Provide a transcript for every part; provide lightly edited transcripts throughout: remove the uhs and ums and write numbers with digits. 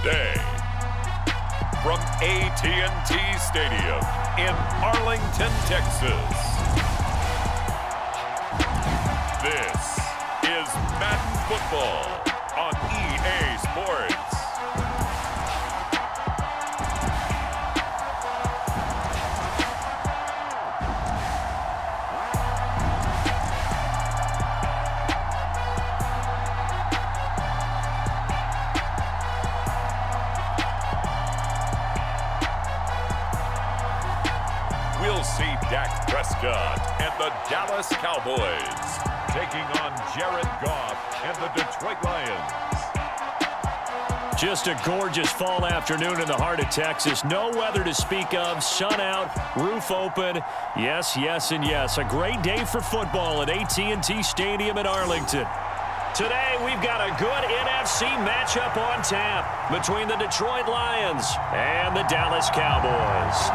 Tuesday. From AT&T Stadium in Arlington, Texas. This is Madden Football on EA Sports. We'll see Dak Prescott and the Dallas Cowboys taking on Jared Goff and the Detroit Lions. Just a gorgeous fall afternoon in the heart of Texas. No weather to speak of. Sun out, roof open. Yes, yes, and yes. A great day for football at AT&T Stadium in Arlington. Today, we've got a good NFC matchup on tap between the Detroit Lions and the Dallas Cowboys.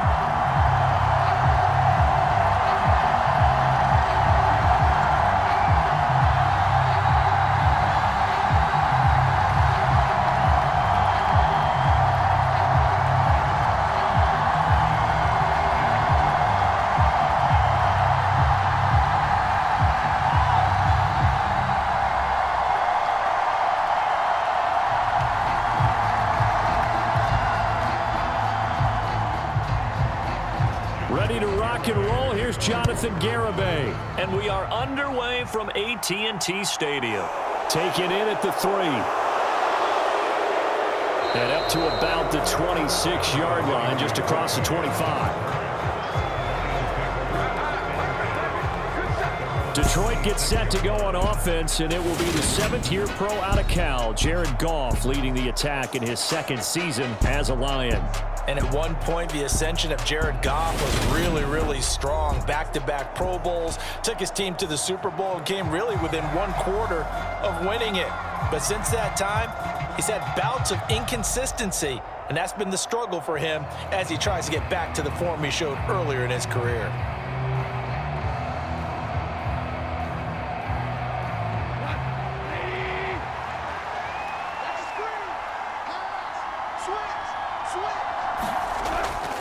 Ready to rock and roll. Here's Jonathan Garibay. And we are underway from AT&T Stadium. Taken in at the 3. And up to about the 26-yard line, just across the 25. Detroit gets set to go on offense, and it will be the 7th-year pro out of Cal, Jared Goff, leading the attack in his second season as a Lion. And at one point, the ascension of Jared Goff was really, really strong. Back-to-back Pro Bowls, took his team to the Super Bowl, and came really within 1/4 of winning it. But since that time, he's had bouts of inconsistency, and that's been the struggle for him as he tries to get back to the form he showed earlier in his career.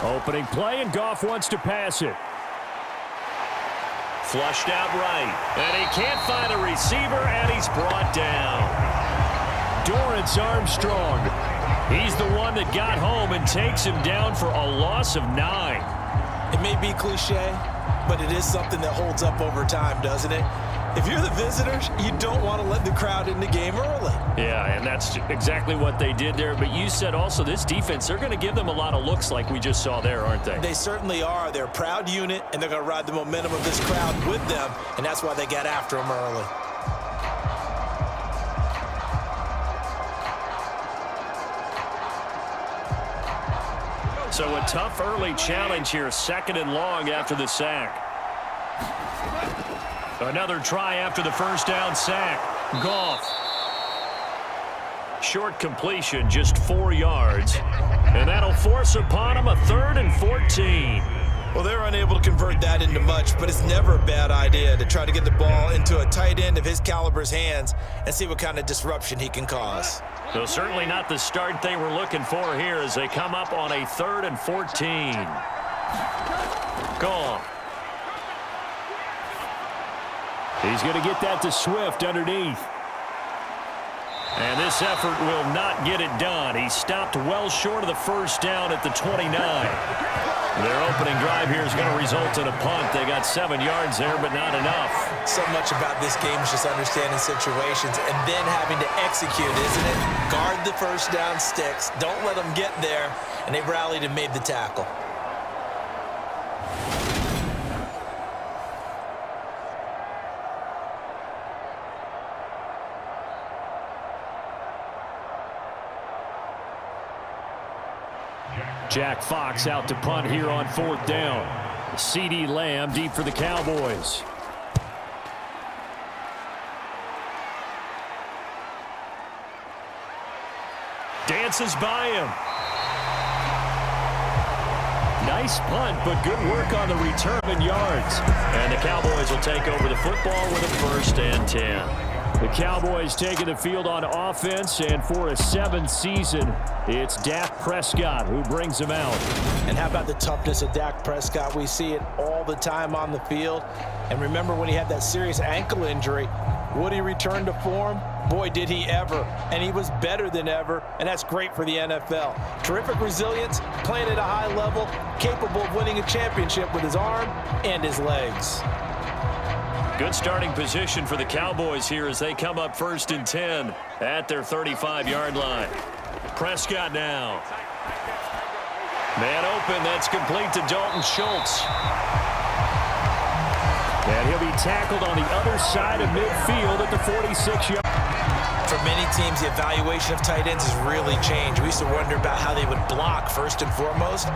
Opening play, and Goff wants to pass it. Flushed out right. And he can't find a receiver, and he's brought down. Dorrance Armstrong. He's the one that got home and takes him down for a loss of 9. It may be cliche, but it is something that holds up over time, doesn't it? If you're the visitors, you don't want to let the crowd in the game early. Yeah, and that's exactly what they did there. But you said also this defense, they're going to give them a lot of looks like we just saw there, aren't they? They certainly are. They're a proud unit, and they're going to ride the momentum of this crowd with them, and that's why they got after them early. So a tough early challenge here, 2nd and long after the sack. Another try after the first down sack. Goff. Short completion, just 4 yards. And that'll force upon him a 3rd and 14. Well, they're unable to convert that into much, but it's never a bad idea to try to get the ball into a tight end of his caliber's hands and see what kind of disruption he can cause. So certainly not the start they were looking for here as they come up on a 3rd and 14. Goff. He's going to get that to Swift underneath. And this effort will not get it done. He stopped well short of the first down at the 29. Their opening drive here is going to result in a punt. They got 7 yards there, but not enough. So much about this game is just understanding situations and then having to execute, isn't it? Guard the first down sticks. Don't let them get there. And they rallied and made the tackle. Jack Fox out to punt here on 4th down. CeeDee Lamb deep for the Cowboys. Dances by him. Nice punt, but good work on the return and yards. And the Cowboys will take over the football with a 1st and 10. The Cowboys taking the field on offense, and for a 7th season, it's Dak Prescott who brings them out. And how about the toughness of Dak Prescott? We see it all the time on the field. And remember when he had that serious ankle injury, would he return to form? Boy, did he ever. And he was better than ever, and that's great for the NFL. Terrific resilience, playing at a high level, capable of winning a championship with his arm and his legs. Good starting position for the Cowboys here as they come up 1st and 10 at their 35-yard line. Prescott now. Man open, that's complete to Dalton Schultz. And he'll be tackled on the other side of midfield at the 46-yard. For many teams, the evaluation of tight ends has really changed. We used to wonder about how they would block first and foremost.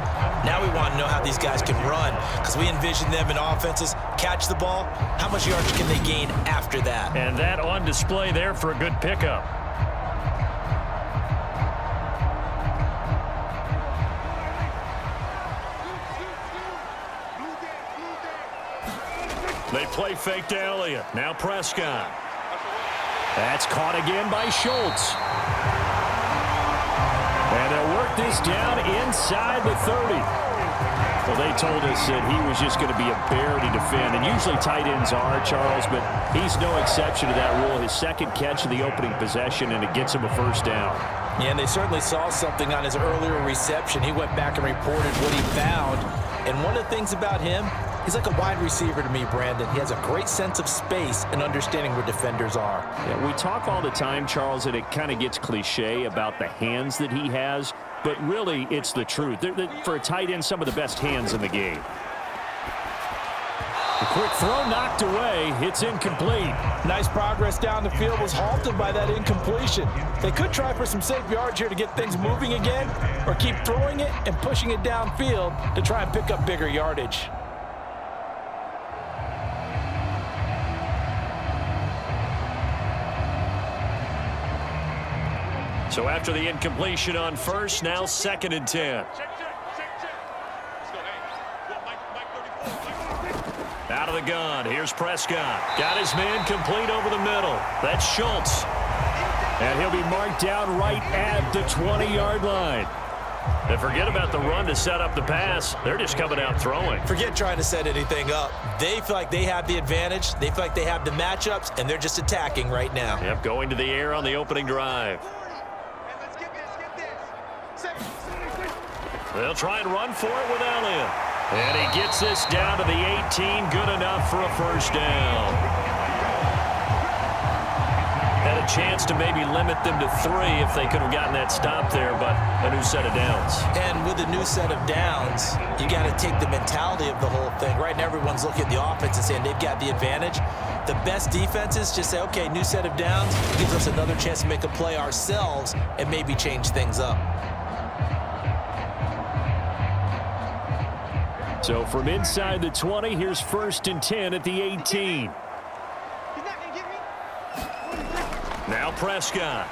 Now we want to know how these guys can run, because we envision them in offenses catch the ball. How much yardage can they gain after that? And that on display there for a good pickup. They play fake to Elliott. Now Prescott. That's caught again by Schultz. And they'll work this down inside the 30. Well, they told us that he was just going to be a bear to defend. And usually tight ends are, Charles, but he's no exception to that rule. His second catch of the opening possession, and it gets him a 1st down. Yeah, and they certainly saw something on his earlier reception. He went back and reported what he found. And one of the things about him, he's like a wide receiver to me, Brandon. He has a great sense of space and understanding where defenders are. Yeah, we talk all the time, Charles, and it kind of gets cliche about the hands that he has, but really it's the truth. For a tight end, some of the best hands in the game. A quick throw knocked away. It's incomplete. Nice progress down the field, was halted by that incompletion. They could try for some safe yards here to get things moving again, or keep throwing it and pushing it downfield to try and pick up bigger yardage. So after the incompletion on 1st, now 2nd and 10. Out of the gun, here's Prescott. Got his man complete over the middle. That's Schultz. And he'll be marked down right at the 20-yard line. And forget about the run to set up the pass. They're just coming out throwing. Forget trying to set anything up. They feel like they have the advantage. They feel like they have the matchups, and they're just attacking right now. Yep, going to the air on the opening drive. They'll try and run for it with Elliott. And he gets this down to the 18. Good enough for a 1st down. Had a chance to maybe limit them to 3 if they could have gotten that stop there, but a new set of downs. And with a new set of downs, you got to take the mentality of the whole thing. Right now, everyone's looking at the offense and saying they've got the advantage. The best defenses just say, okay, new set of downs gives us another chance to make a play ourselves and maybe change things up. So from inside the 20, here's 1st and 10 at the 18. Now Prescott.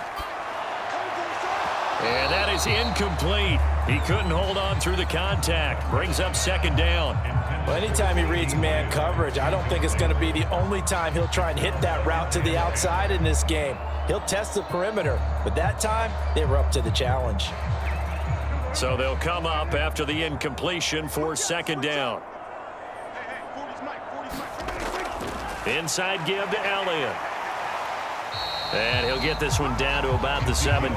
And that is incomplete. He couldn't hold on through the contact. Brings up 2nd down. Well, anytime he reads man coverage, I don't think it's going to be the only time he'll try and hit that route to the outside in this game. He'll test the perimeter, but that time they were up to the challenge. So they'll come up after the incompletion for 2nd down. Inside give to Elliott. And he'll get this one down to about the 17.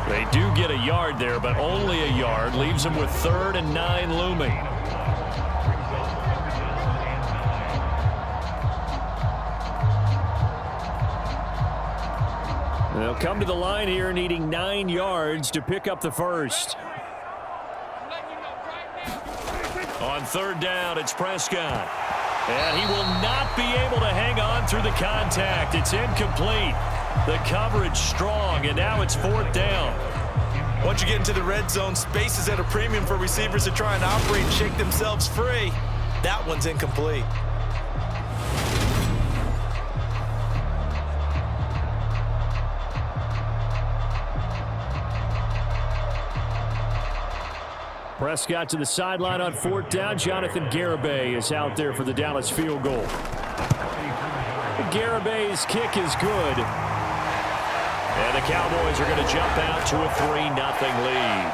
They do get a yard there, but only a yard. Leaves them with 3rd and 9 looming. They'll come to the line here needing 9 yards to pick up the 1st. On 3rd down, it's Prescott. And he will not be able to hang on through the contact. It's incomplete. The coverage strong, and now it's 4th down. Once you get into the red zone, space is at a premium for receivers to try and operate and shake themselves free. That one's incomplete. Prescott to the sideline on 4th down. Jonathan Garibay is out there for the Dallas field goal. Garabay's kick is good. And the Cowboys are going to jump out to a 3-0 lead.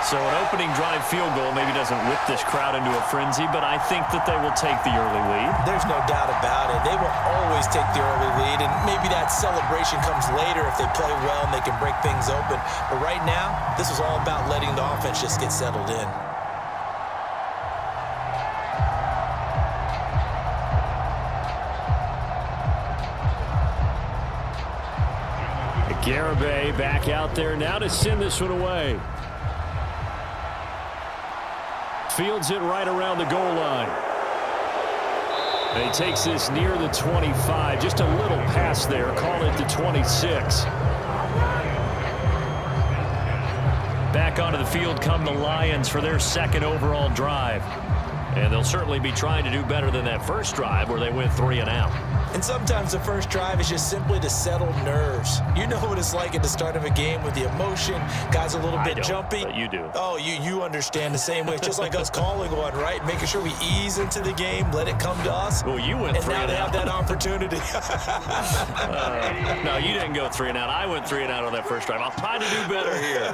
So an opening drive field goal maybe doesn't whip this crowd into a frenzy, but I think that they will take the early lead. There's no doubt about it. They will always take the early lead, and maybe that celebration comes later if they play well and they can break things open. But right now, this is all about letting the offense just get settled in. Garibay back out there now to send this one away. Fields it right around the goal line. And he takes this near the 25. Just a little pass there. Call it the 26. Back onto the field come the Lions for their second overall drive. And they'll certainly be trying to do better than that first drive where they went 3 and out. And sometimes the first drive is just simply to settle nerves. You know what it's like at the start of a game with the emotion. Guys a little bit jumpy. But you do. Oh, you understand the same way. It's just like us calling one, right? Making sure we ease into the game, let it come to us. Well, you went 3 and out. And now they have that opportunity. No, you didn't go 3 and out. I went 3 and out on that first drive. I'll try to do better here.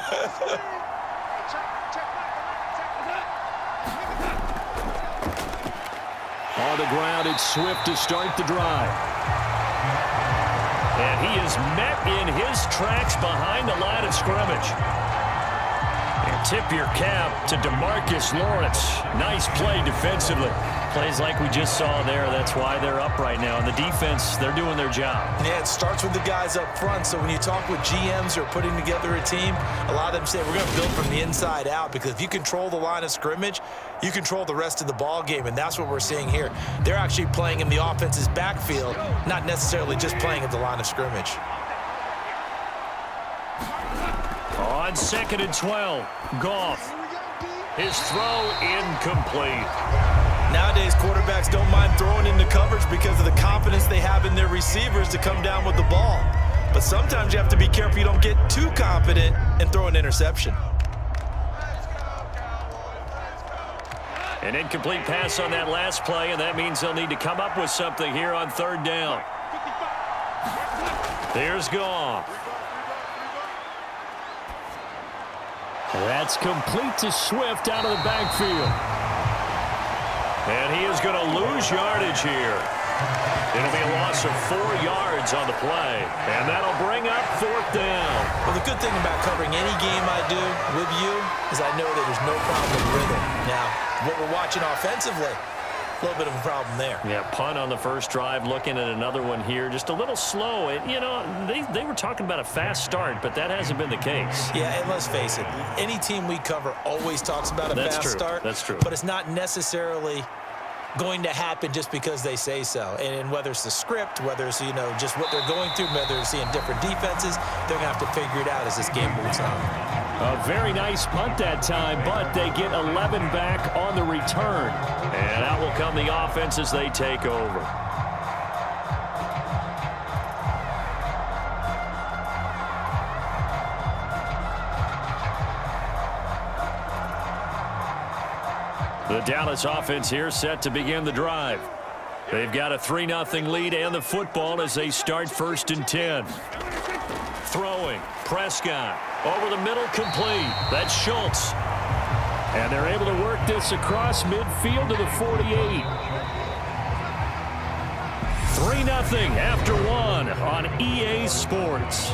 On the ground, it's Swift to start the drive. And he is met in his tracks behind the line of scrimmage. And tip your cap to DeMarcus Lawrence. Nice play defensively. Plays like we just saw there. That's why they're up right now. And the defense, they're doing their job. Yeah, it starts with the guys up front. So when you talk with GMs who are putting together a team, a lot of them say we're going to build from the inside out, because if you control the line of scrimmage, you control the rest of the ball game, and that's what we're seeing here. They're actually playing in the offense's backfield, not necessarily just playing at the line of scrimmage. On 2nd and 12, Goff. His throw incomplete. Nowadays, quarterbacks don't mind throwing into coverage because of the confidence they have in their receivers to come down with the ball. But sometimes you have to be careful you don't get too confident and throw an interception. An incomplete pass on that last play, and that means they'll need to come up with something here on 3rd down. There's Goff. That's complete to Swift out of the backfield. And he is going to lose yardage here. It'll be a loss of 4 yards on the play. And that'll bring up 4th down. Well, the good thing about covering any game I do with you is I know that there's no problem with rhythm. Now, what we're watching offensively, a little bit of a problem there. Yeah, punt on the first drive, looking at another one here. Just a little slow. You know, they were talking about a fast start, but that hasn't been the case. Yeah, and let's face it, any team we cover always talks about a fast start. That's true. But it's not necessarily going to happen just because they say so. And whether it's the script, whether it's, you know, just what they're going through, whether they're seeing different defenses, they're going to have to figure it out as this game moves on. A very nice punt that time, but they get 11 back on the return. And out will come the offense as they take over. The Dallas offense here set to begin the drive. They've got a 3-0 lead and the football as they start 1st and 10. Throwing, Prescott, over the middle, complete. That's Schultz. And they're able to work this across midfield to the 48. 3-0 after 1 on EA Sports.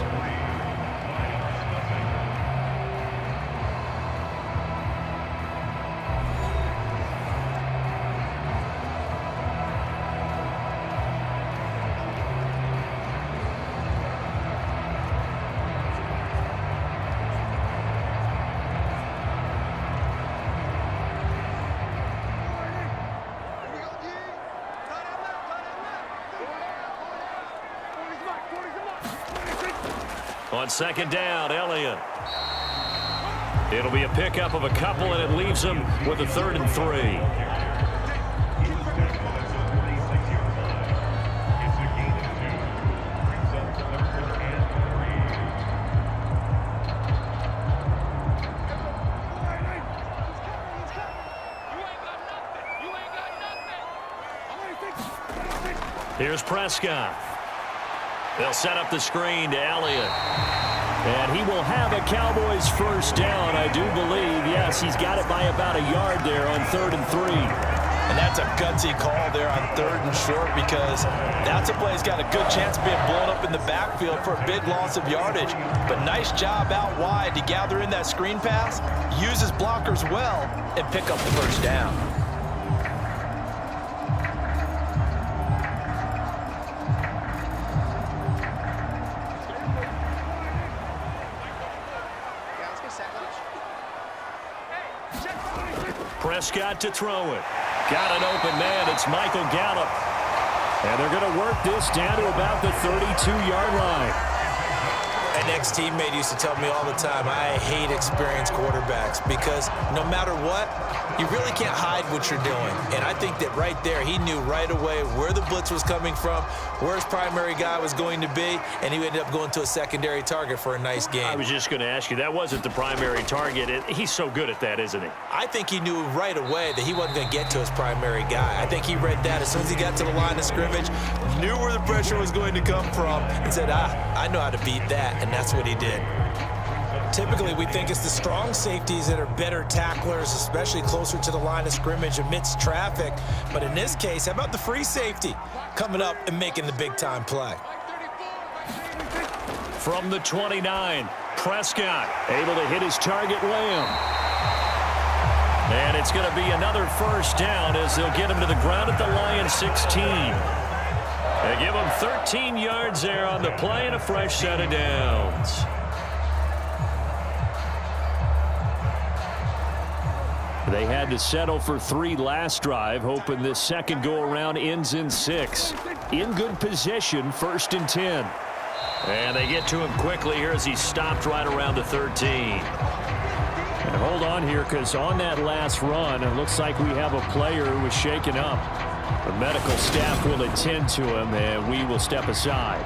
On 2nd down, Elliott. It'll be a pickup of a couple, and it leaves them with a 3rd and 3. Here's Prescott. They'll set up the screen to Elliott. And he will have a Cowboys first down, I do believe. Yes, he's got it by about a yard there on 3rd and 3. And that's a gutsy call there on 3rd and short, because that's a play he's got a good chance of being blown up in the backfield for a big loss of yardage. But nice job out wide to gather in that screen pass, use his blockers well, and pick up the first down. Prescott to throw it. Got an open man. It's Michael Gallup. And they're going to work this down to about the 32-yard line. An ex-teammate used to tell me all the time, I hate experienced quarterbacks, because no matter what, you really can't hide what you're doing. And I think that right there, he knew right away where the blitz was coming from, where his primary guy was going to be, and he ended up going to a secondary target for a nice game. I was just going to ask you, that wasn't the primary target. He's so good at that, isn't he? I think he knew right away that he wasn't going to get to his primary guy. I think he read that as soon as he got to the line of scrimmage, knew where the pressure was going to come from, and said, I know how to beat that, and that's what he did. Typically, we think it's the strong safeties that are better tacklers, especially closer to the line of scrimmage amidst traffic. But in this case, how about the free safety coming up and making the big-time play? From the 29, Prescott able to hit his target, Lamb. And it's going to be another first down as they'll get him to the ground at the Lions 16. They give him 13 yards there on the play and a fresh set of downs. They had to settle for 3 last drive, hoping this second go-around ends in 6. In good position, 1st and 10. And they get to him quickly here as he stopped right around the 13. And hold on here, because on that last run, it looks like we have a player who was shaken up. The medical staff will attend to him, and we will step aside.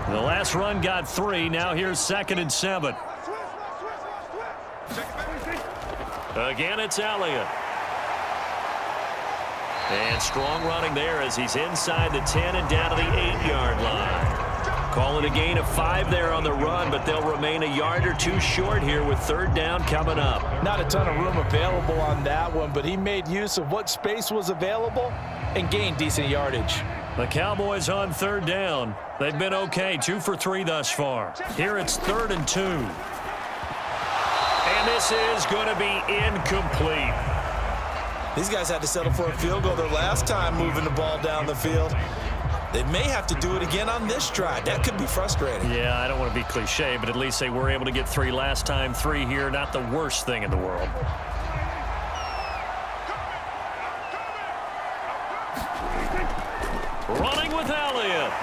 The last run got 3. Now here's 2nd and 7. Again, it's Elliott. And strong running there as he's inside the 10 and down to the 8-yard line. Call it a gain of 5 there on the run, but they'll remain a yard or 2 short here with 3rd down coming up. Not a ton of room available on that one, but he made use of what space was available and gained decent yardage. The Cowboys on 3rd down. They've been okay, 2 for 3 thus far. Here it's 3rd and 2. And this is going to be incomplete. These guys had to settle for a field goal their last time moving the ball down the field. They may have to do it again on this drive. That could be frustrating. Yeah, I don't want to be cliche, but at least they were able to get 3 last time. 3 here, not the worst thing in the world. Running with Elliott.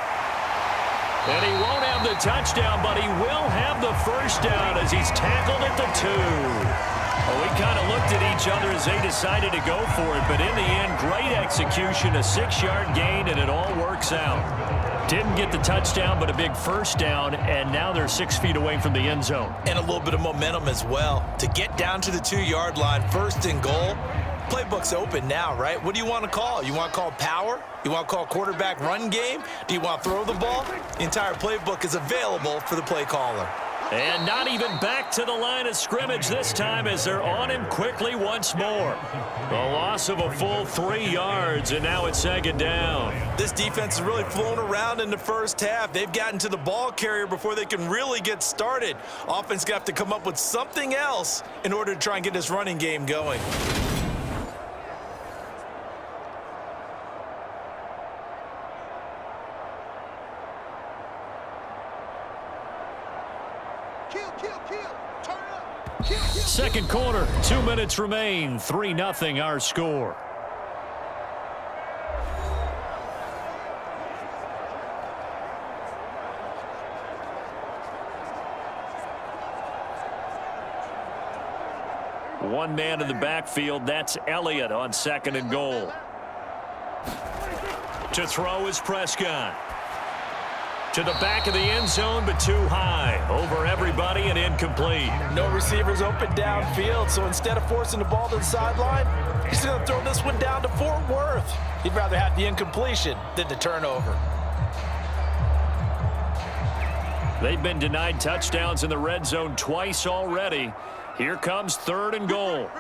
And he won't have the touchdown, but he will have the first down as he's tackled at the 2. Well, we kind of looked at each other as they decided to go for it, but in the end, great execution, a 6-yard gain, and it all works out. Didn't get the touchdown, but a big first down, and now they're 6 feet away from the end zone. And a little bit of momentum as well. To get down to the 2-yard line, 1st and goal, playbook's open now, right? What do you want to call? You want to call power? You want to call quarterback run game? Do you want to throw the ball? The entire playbook is available for the play caller. And not even back to the line of scrimmage this time as they're on him quickly once more. A loss of a full 3 yards, and now it's 2nd down. This defense has really flown around in the first half. They've gotten to the ball carrier before they can really get started. Offense got to come up with something else in order to try and get this running game going. Second quarter, 2 minutes remain, 3-0 our score. One man in the backfield. That's Elliott on 2nd and goal. To throw is Prescott. To the back of the end zone, but too high. Over everybody and incomplete. No receivers open downfield, so instead of forcing the ball to the sideline, he's going to throw this one down to Fort Worth. He'd rather have the incompletion than the turnover. They've been denied touchdowns in the red zone twice already. Here comes 3rd and goal.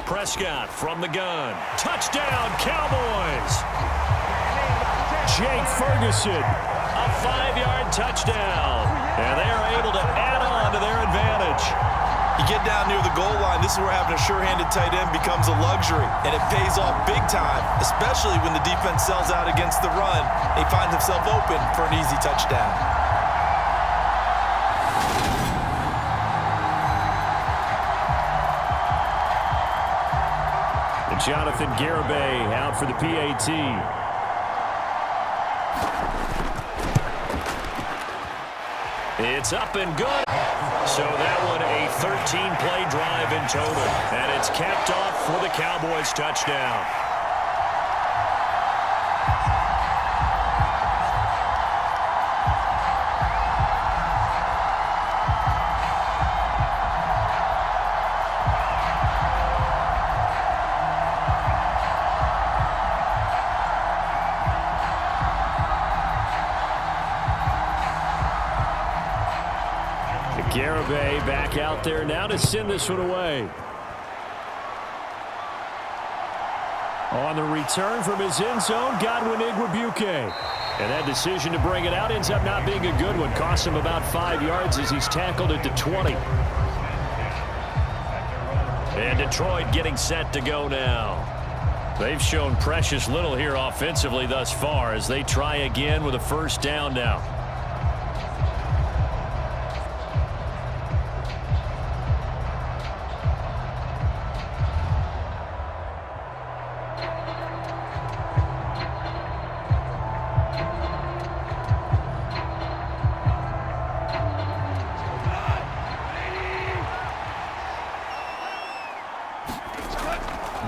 Prescott from the gun. Touchdown, Cowboys! Jake Ferguson, a 5-yard touchdown. And they are able to add on to their advantage. You get down near the goal line, this is where having a sure-handed tight end becomes a luxury. And it pays off big time, especially when the defense sells out against the run. He finds himself open for an easy touchdown. And Jonathan Garibay out for the PAT. It's up and good. So that one a 13-play drive in total. And it's capped off for the Cowboys touchdown. Garibay back out there now to send this one away. On the return from his end zone, Godwin Igwebuike. And that decision to bring it out ends up not being a good one. Costs him about 5 yards as he's tackled at the 20. And Detroit getting set to go now. They've shown precious little here offensively thus far as they try again with a 1st down now.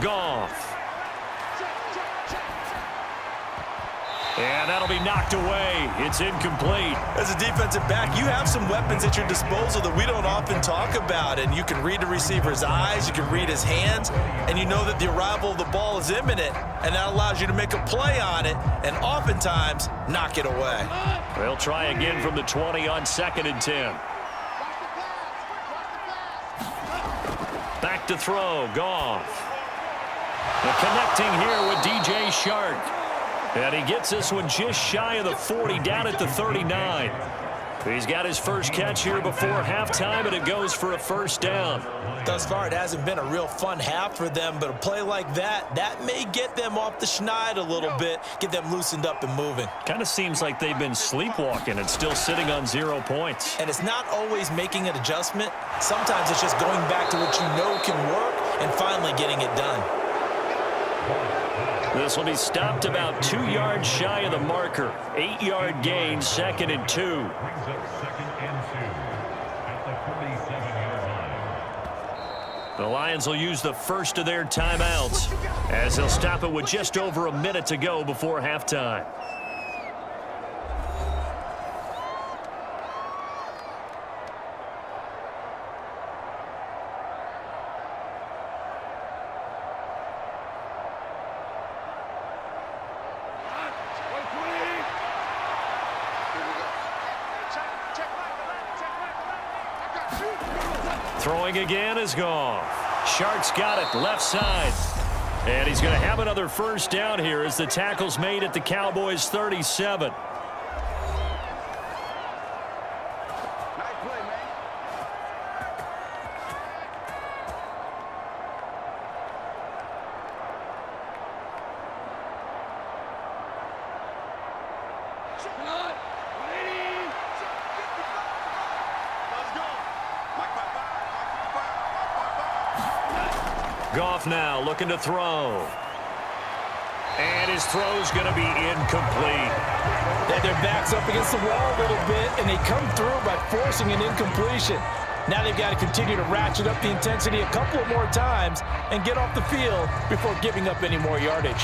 Goff. And that'll be knocked away. It's incomplete. As a defensive back, you have some weapons at your disposal that we don't often talk about. And you can read the receiver's eyes, you can read his hands, and you know that the arrival of the ball is imminent. And that allows you to make a play on it and oftentimes knock it away. They'll try again from the 20 on 2nd and 10. Back to throw. Goff. And connecting here with DJ Shark. And he gets this one just shy of the 40, down at the 39. He's got his first catch here before halftime, and it goes for a 1st down. Thus far, it hasn't been a real fun half for them, but a play like that may get them off the schneid a little bit, get them loosened up and moving. Kind of seems like they've been sleepwalking and still sitting on 0 points. And it's not always making an adjustment. Sometimes it's just going back to what you know can work and finally getting it done. This will be stopped about 2 yards shy of the marker. 8-yard gain, 2nd and 2. The Lions will use the first of their timeouts as they'll stop it with just over a minute to go before halftime. Throwing again is Goff. Shark's got it left side. And he's going to have another 1st down here as the tackle's made at the Cowboys 37. Goff now looking to throw. And his throw's going to be incomplete. Their back's up against the wall a little bit, and they come through by forcing an incompletion. Now they've got to continue to ratchet up the intensity a couple of more times and get off the field before giving up any more yardage.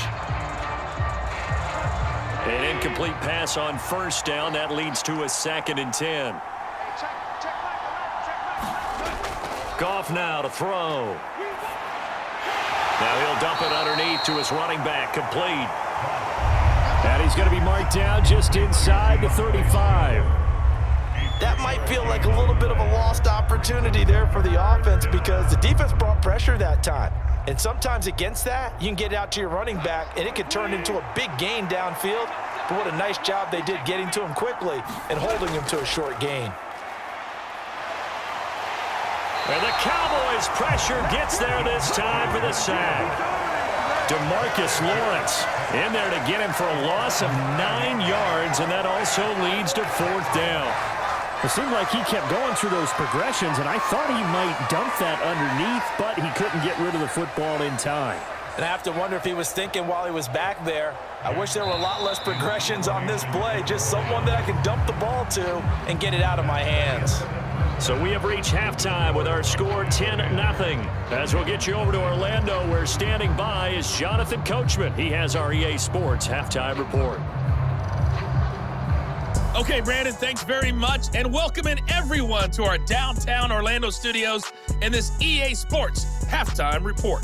An incomplete pass on first down. That leads to a 2nd and 10. Goff now to throw. Now he'll dump it underneath to his running back. Complete. And he's going to be marked down just inside the 35. That might feel like a little bit of a lost opportunity there for the offense because the defense brought pressure that time. And sometimes against that, you can get out to your running back, and it could turn into a big gain downfield. But what a nice job they did getting to him quickly and holding him to a short gain. And the Cowboys pressure gets there this time for the sack. DeMarcus Lawrence in there to get him for a loss of 9 yards, and that also leads to 4th down. It seemed like he kept going through those progressions, and I thought he might dump that underneath, but he couldn't get rid of the football in time. And I have to wonder if he was thinking while he was back there, I wish there were a lot less progressions on this play, just someone that I can dump the ball to and get it out of my hands. So we have reached halftime with our score 10-0. As we'll get you over to Orlando, where standing by is Jonathan Coachman. He has our EA Sports halftime report. Okay, Brandon, thanks very much, and welcoming everyone to our downtown Orlando studios and this EA Sports halftime report.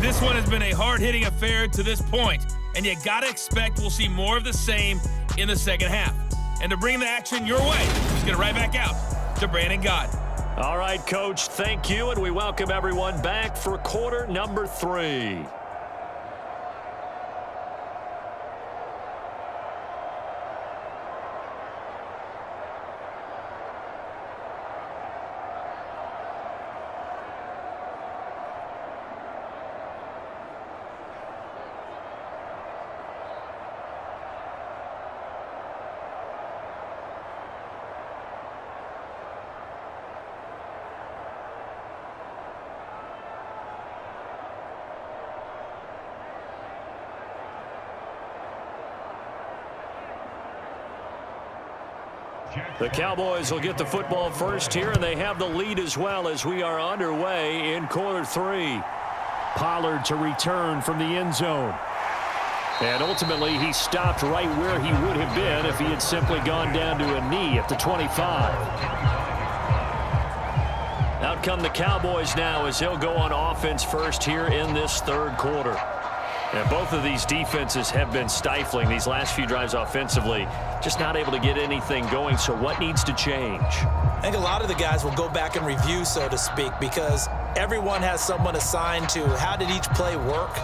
This one has been a hard-hitting affair to this point, and you gotta expect we'll see more of the same in the second half. And to bring the action your way, let's get it right back out to Brandon God. All right, Coach, thank you, and we welcome everyone back for quarter number 3. The Cowboys will get the football first here, and they have the lead as well as we are underway in quarter 3. Pollard to return from the end zone. And ultimately, he stopped right where he would have been if he had simply gone down to a knee at the 25. Out come the Cowboys now as he'll go on offense first here in this third quarter. And both of these defenses have been stifling these last few drives offensively. Just not able to get anything going, so what needs to change? I think a lot of the guys will go back and review, so to speak, because everyone has someone assigned to how did each play work.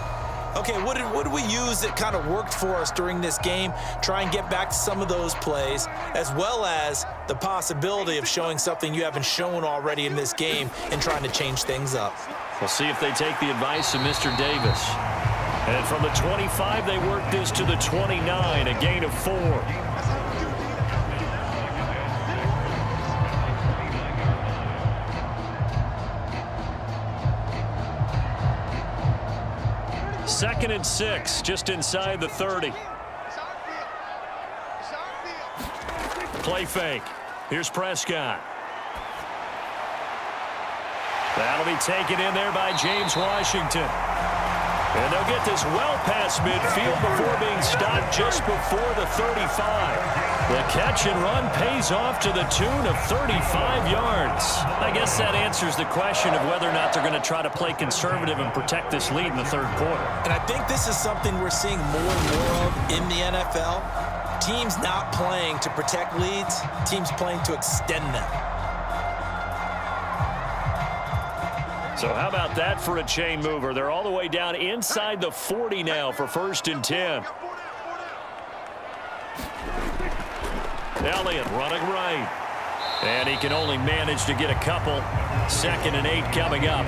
Okay, what did we use that kind of worked for us during this game? Try and get back to some of those plays, as well as the possibility of showing something you haven't shown already in this game and trying to change things up. We'll see if they take the advice of Mr. Davis. And from the 25, they work this to the 29, a gain of 4. Second and 6, just inside the 30. Play fake. Here's Prescott. That'll be taken in there by James Washington. And they'll get this well past midfield before being stopped just before the 35. The catch and run pays off to the tune of 35 yards. I guess that answers the question of whether or not they're going to try to play conservative and protect this lead in the third quarter. And I think this is something we're seeing more and more of in the NFL. Teams not playing to protect leads, teams playing to extend them. So how about that for a chain mover? They're all the way down inside the 40 now for 1st and 10. Elliott running right. And he can only manage to get a couple. 2nd and 8 coming up.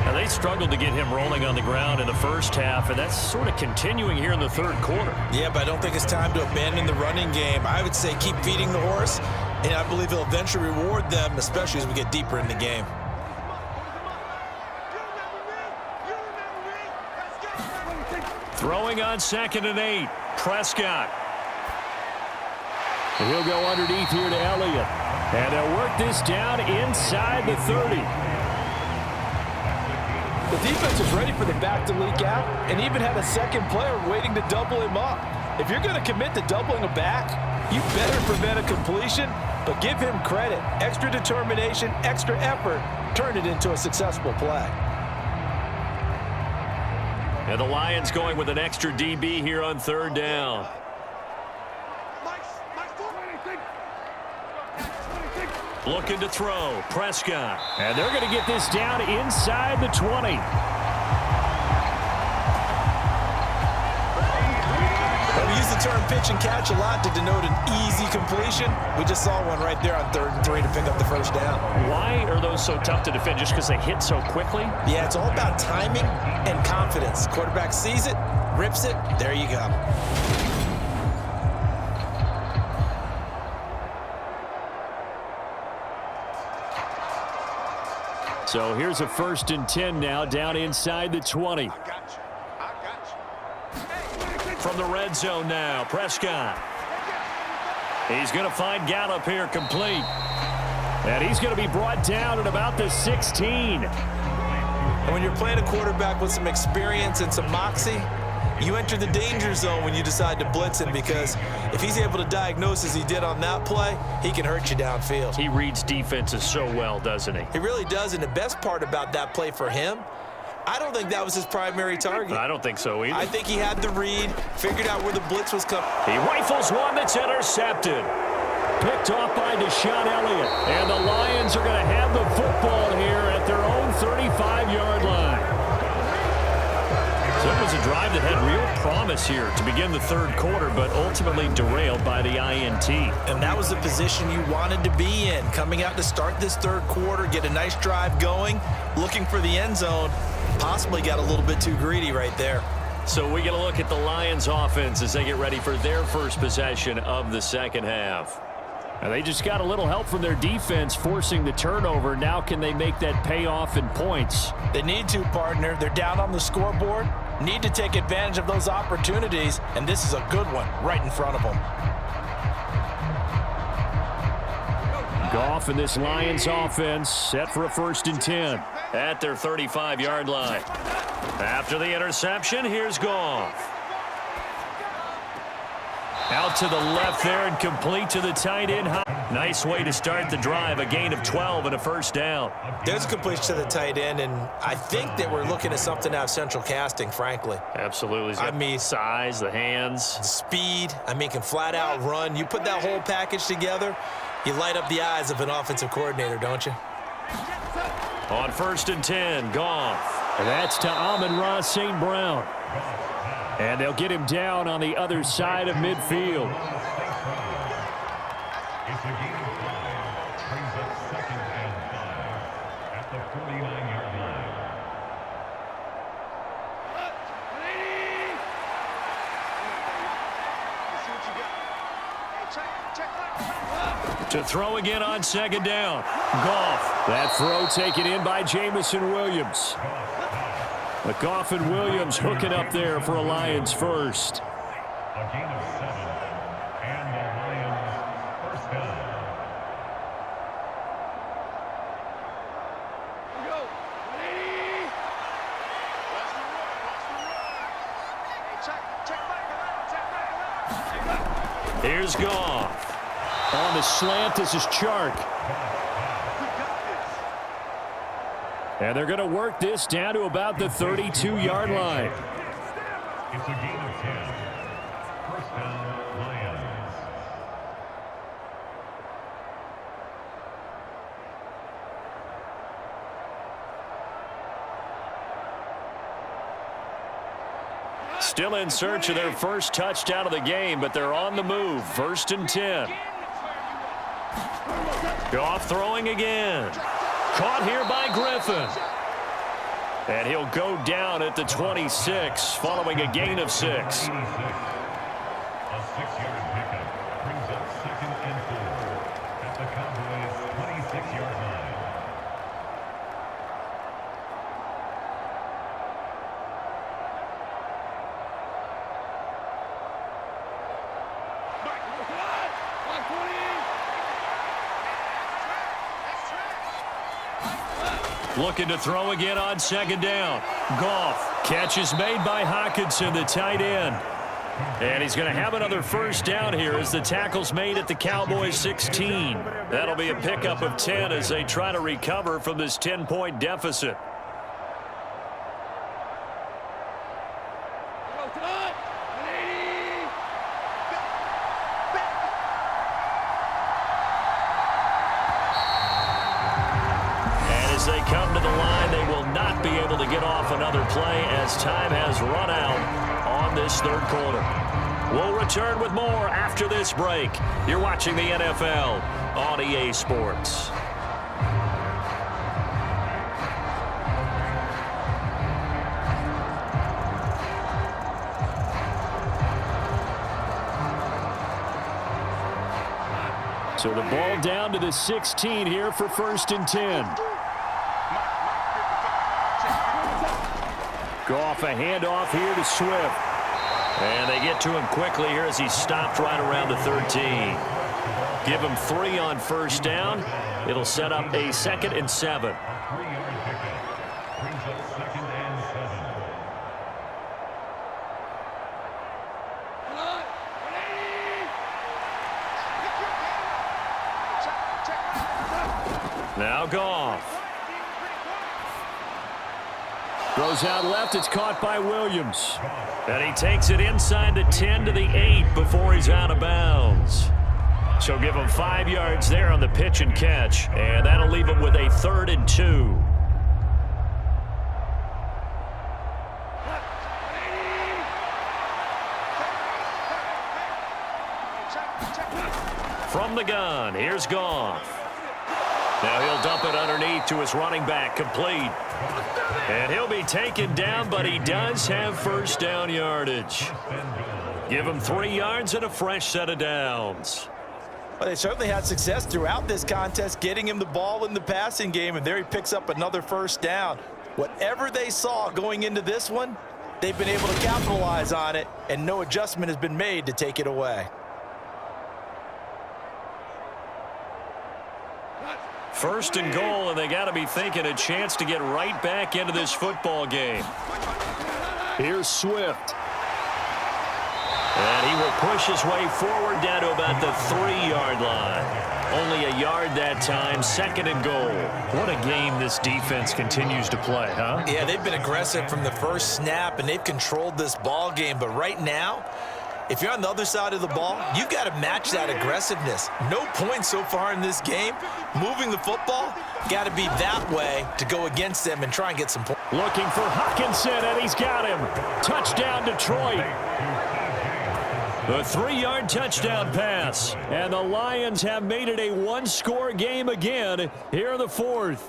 Now they struggled to get him rolling on the ground in the first half, and that's sort of continuing here in the third quarter. Yeah, but I don't think it's time to abandon the running game. I would say keep feeding the horse, and I believe he'll eventually reward them, especially as we get deeper in the game. Throwing on 2nd and 8, Prescott. And he'll go underneath here to Elliott. And they'll work this down inside the 30. The defense was ready for the back to leak out and even had a second player waiting to double him up. If you're going to commit to doubling a back, you better prevent a completion, but give him credit. Extra determination, extra effort, turn it into a successful play. And the Lions going with an extra DB here on third down. Looking to throw, Prescott. And they're going to get this down inside the 20. We use the term pitch and catch a lot to denote an easy completion. We just saw one right there on 3rd and 3 to pick up the first down. Why are those so tough to defend? Just because they hit so quickly? Yeah, it's all about timing and confidence. Quarterback sees it, rips it, there you go. So here's a 1st and 10 now, down inside the 20. From the red zone now, Prescott. He's going to find Gallup here complete. And he's going to be brought down at about the 16. And when you're playing a quarterback with some experience and some moxie, you enter the danger zone when you decide to blitz him, because if he's able to diagnose as he did on that play, he can hurt you downfield. He reads defenses so well, doesn't he? He really does, and the best part about that play for him, I don't think that was his primary target. I don't think so either. I think he had the read, figured out where the blitz was coming. He rifles one that's intercepted. Picked off by Deshaun Elliott. And the Lions are going to have the football here at their own 35-yard line. So it was a drive that had real promise here to begin the 3rd quarter, but ultimately derailed by the INT. And that was the position you wanted to be in, coming out to start this 3rd quarter, get a nice drive going, looking for the end zone. Possibly got a little bit too greedy right there. So we get a look at the Lions offense as they get ready for their first possession of the second half. And they just got a little help from their defense forcing the turnover. Now can they make that pay off in points? They need to, partner. They're down on the scoreboard. Need to take advantage of those opportunities, and this is a good one right in front of them. Goff and this Lions offense set for a 1st and 10 at their 35-yard line. After the interception, here's Goff. Out to the left there and complete to the tight end. Nice way to start the drive. A gain of 12 and a 1st down. There's a completion to the tight end, and I think that we're looking at something out of central casting, frankly. Absolutely. I mean, size, the hands. Speed. I mean, can flat out run. You put that whole package together, you light up the eyes of an offensive coordinator, don't you? On 1st and 10, Goff. And that's to Amon-Ra St. Brown. And they'll get him down on the other side of midfield. It's a gain of 5. Brings up 2nd and 5 at the 49-yard line. To throw again on 2nd down. Goff. That throw taken in by Jamison Williams. But Goff and Williams hooking up there for a Lions first. A gain of 7, and the Lions first down. Here's Goff. On the slant, this is Chark. And they're going to work this down to about the 32-yard line. It's a gain of 10. First down, Lions. Still in search of their first touchdown of the game, but they're on the move. 1st and 10. Goff throwing again. Caught here by Griffin. And he'll go down at the 26 following a gain of 6. A 6-yard pickup brings up 2nd and 4 at the Cowboys' 26-yard line. Looking to throw again on second down. Goff. Catch is made by Hockenson, the tight end. And he's going to have another first down here as the tackle's made at the Cowboys 16. That'll be a pickup of 10 as they try to recover from this 10-point deficit. As they come to the line, they will not be able to get off another play as time has run out on this third quarter. We'll return with more after this break. You're watching the NFL on EA Sports. So the ball down to the 16 here for 1st and 10. Goff, a handoff here to Swift. And they get to him quickly here as he stopped right around the 13. Give him 3 on first down. It'll set up a 2nd and 7. Now Goff. Throws out left. It's caught by Williams. And he takes it inside the 10 to the 8 before he's out of bounds. So give him 5 yards there on the pitch and catch. And that'll leave him with a 3rd and 2. From the gun, here's Goff. Now he'll dump it underneath to his running back, complete. And he'll be taken down, but he does have first down yardage. Give him 3 yards and a fresh set of downs. Well, they certainly had success throughout this contest, getting him the ball in the passing game, and there he picks up another first down. Whatever they saw going into this one, they've been able to capitalize on it, and no adjustment has been made to take it away. First and goal, and they got to be thinking a chance to get right back into this football game. Here's Swift. And he will push his way forward down to about the 3-yard line. Only a yard that time, 2nd and goal. What a game this defense continues to play, huh? Yeah, they've been aggressive from the first snap, and they've controlled this ball game. But right now, if you're on the other side of the ball, you've got to match that aggressiveness. No points so far in this game. Moving the football, got to be that way to go against them and try and get some points. Looking for Hockenson, and he's got him. Touchdown, Detroit. The 3-yard touchdown pass. And the Lions have made it a 1-score game again here in the 4th.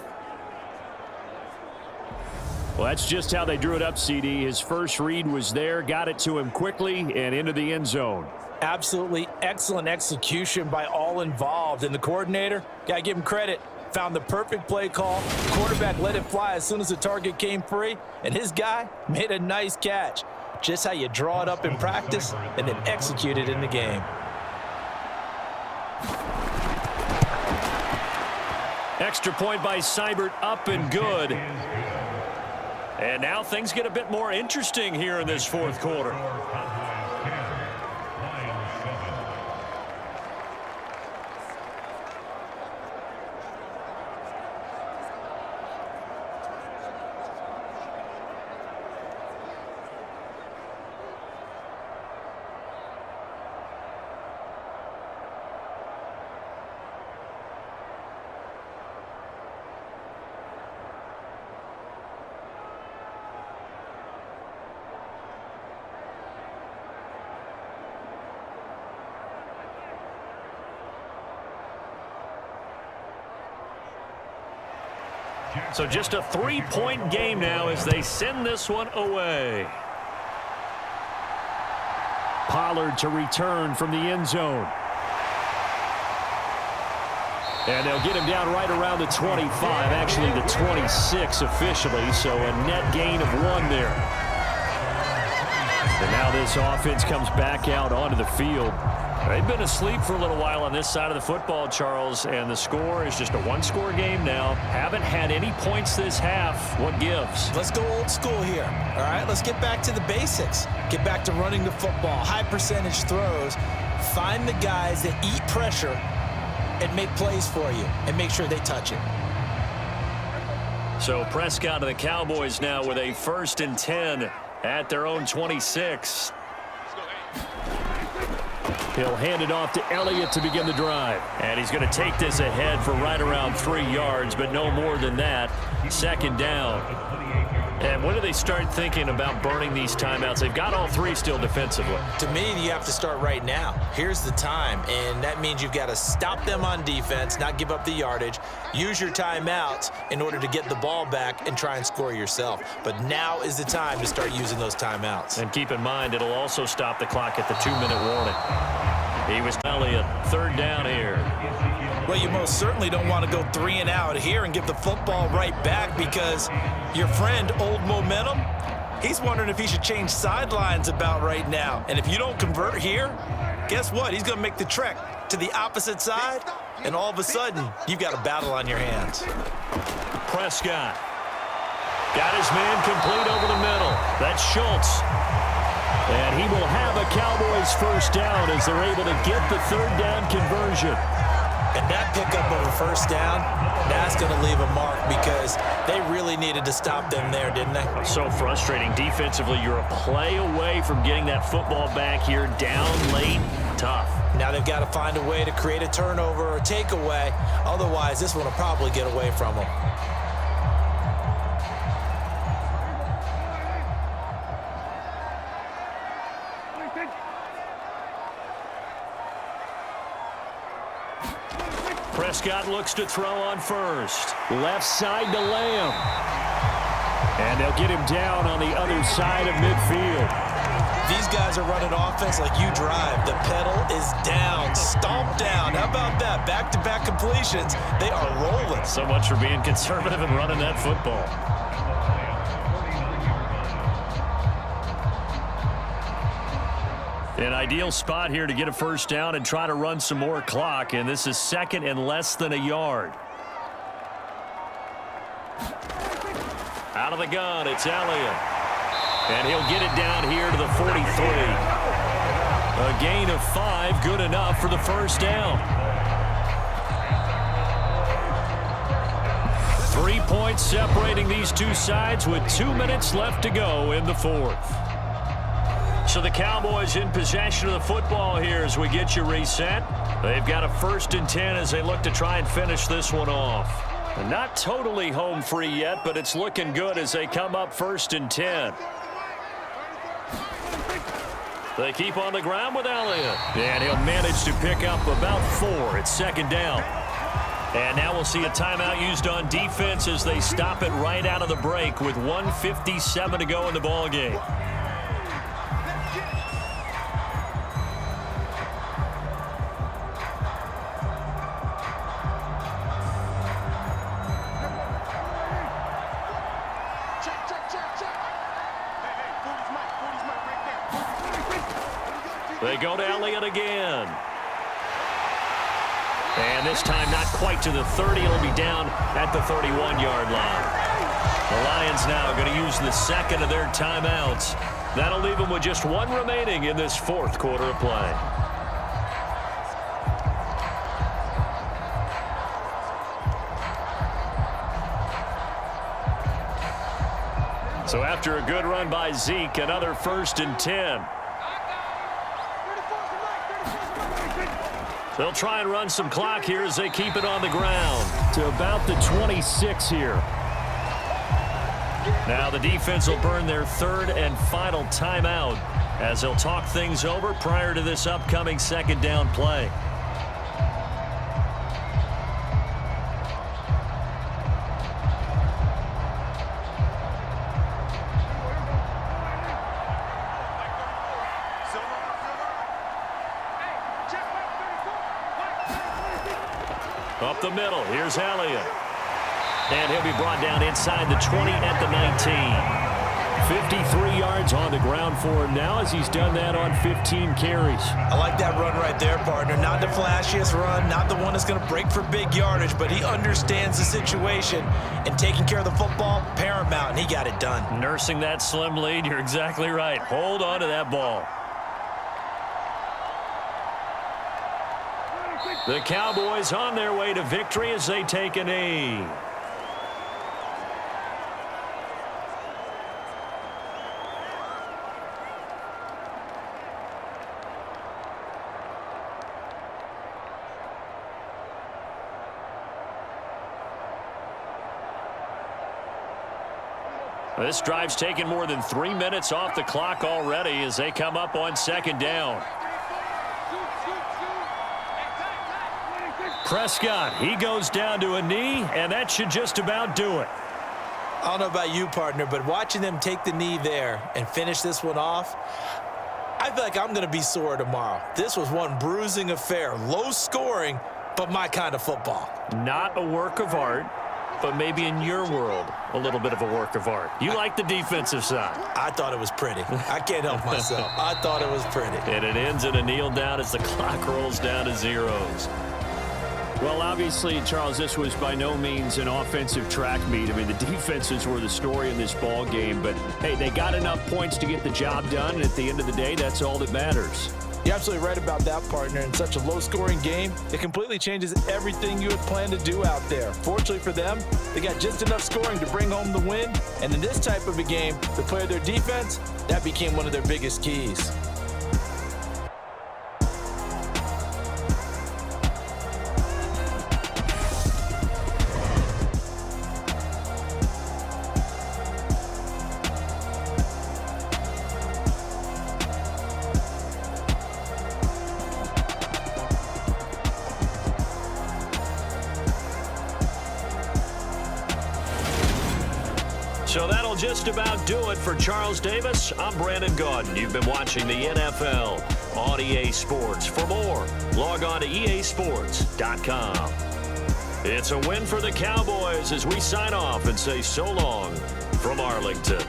Well, that's just how they drew it up, CD. His first read was there, got it to him quickly, and into the end zone. Absolutely excellent execution by all involved. And the coordinator, got to give him credit, found the perfect play call. Quarterback let it fly as soon as the target came free, and his guy made a nice catch. Just how you draw it up in practice and then execute it in the game. Extra point by Seibert, up and good. And now things get a bit more interesting here in this 4th quarter. So just a 3-point game now as they send this one away. Pollard to return from the end zone. And they'll get him down right around the 25, actually the 26 officially, so a net gain of 1 there. And now this offense comes back out onto the field. They've been asleep for a little while on this side of the football, Charles, and the score is just a one-score game now. Haven't had any points this half. What gives? Let's go old school here. All right, let's get back to the basics. Get back to running the football, high percentage throws. Find the guys that eat pressure and make plays for you and make sure they touch it. So Prescott and the Cowboys now with a 1st and 10 at their own 26. He'll hand it off to Elliott to begin the drive. And he's going to take this ahead for right around 3 yards, but no more than that. 2nd down. And when do they start thinking about burning these timeouts? They've got all 3 still defensively. To me, you have to start right now. Here's the time, and that means you've got to stop them on defense, not give up the yardage, use your timeouts in order to get the ball back and try and score yourself. But now is the time to start using those timeouts. And keep in mind, it'll also stop the clock at the 2-minute warning. He was Elliott, 3rd down here. Well, you most certainly don't want to go 3 and out here and give the football right back because your friend, Old Momentum, he's wondering if he should change sidelines about right now. And if you don't convert here, guess what? He's going to make the trek to the opposite side, and all of a sudden, you've got a battle on your hands. Prescott got his man complete over the middle. That's Schultz. And he will have a Cowboys 1st down as they're able to get the 3rd down conversion. And that pickup of a 1st down, that's going to leave a mark because they really needed to stop them there, didn't they? So frustrating. Defensively, you're a play away from getting that football back here. Down late, tough. Now they've got to find a way to create a turnover or takeaway. Otherwise, this one will probably get away from them. Prescott looks to throw on first. Left side to Lamb. And they'll get him down on the other side of midfield. These guys are running offense like you drive. The pedal is down, stomp down. How about that? Back-to-back completions. They are rolling. So much for being conservative and running that football. An ideal spot here to get a 1st down and try to run some more clock, and this is 2nd and less than a yard. Out of the gun, it's Elliott. And he'll get it down here to the 43. A gain of 5, good enough for the 1st down. 3 points separating these two sides with 2 minutes left to go in the 4th. So the Cowboys in possession of the football here as we get you reset. They've got a 1st and 10 as they look to try and finish this one off. And not totally home free yet, but it's looking good as they come up 1st and 10. They keep on the ground with Elliott. And he'll manage to pick up about 4. It's 2nd down. And now we'll see a timeout used on defense as they stop it right out of the break with 1:57 to go in the ballgame. They go to Elliott again. And this time not quite to the 30. It'll be down at the 31-yard line. The Lions now going to use the 2nd of their timeouts. That'll leave them with just 1 remaining in this 4th quarter of play. So after a good run by Zeke, another 1st and 10. They'll try and run some clock here as they keep it on the ground. To about the 26 here. Now the defense will burn their 3rd and final timeout as they'll talk things over prior to this upcoming 2nd down play. Up the middle, here's Elliott. And he'll be brought down inside the 20 at the 19. 53 yards on the ground for him now as he's done that on 15 carries. I like that run right there, partner. Not the flashiest run, not the one that's going to break for big yardage, but he understands the situation, and taking care of the football, paramount, and he got it done. Nursing that slim lead, you're exactly right. Hold on to that ball. The Cowboys on their way to victory as they take a knee. This drive's taken more than 3 minutes off the clock already as they come up on second down. Prescott, he goes down to a knee, and that should just about do it. I don't know about you, partner, but watching them take the knee there and finish this one off, I feel like I'm going to be sore tomorrow. This was one bruising affair. Low scoring, but my kind of football. Not a work of art, but maybe in your world, a little bit of a work of art. You like the defensive side. I thought it was pretty. I can't help myself. I thought it was pretty. And it ends in a kneel down as the clock rolls down to zeros. Well, obviously, Charles, this was by no means an offensive track meet. I mean, the defenses were the story in this ball game. But, hey, they got enough points to get the job done. And at the end of the day, that's all that matters. You're absolutely right about that, partner. In such a low-scoring game, it completely changes everything you had planned to do out there. Fortunately for them, they got just enough scoring to bring home the win. And in this type of a game, to play their defense, that became one of their biggest keys. So that'll just about do it for Charles Davis. I'm Brandon Gaudin. You've been watching the NFL on EA Sports. For more, log on to easports.com. It's a win for the Cowboys as we sign off and say so long from Arlington.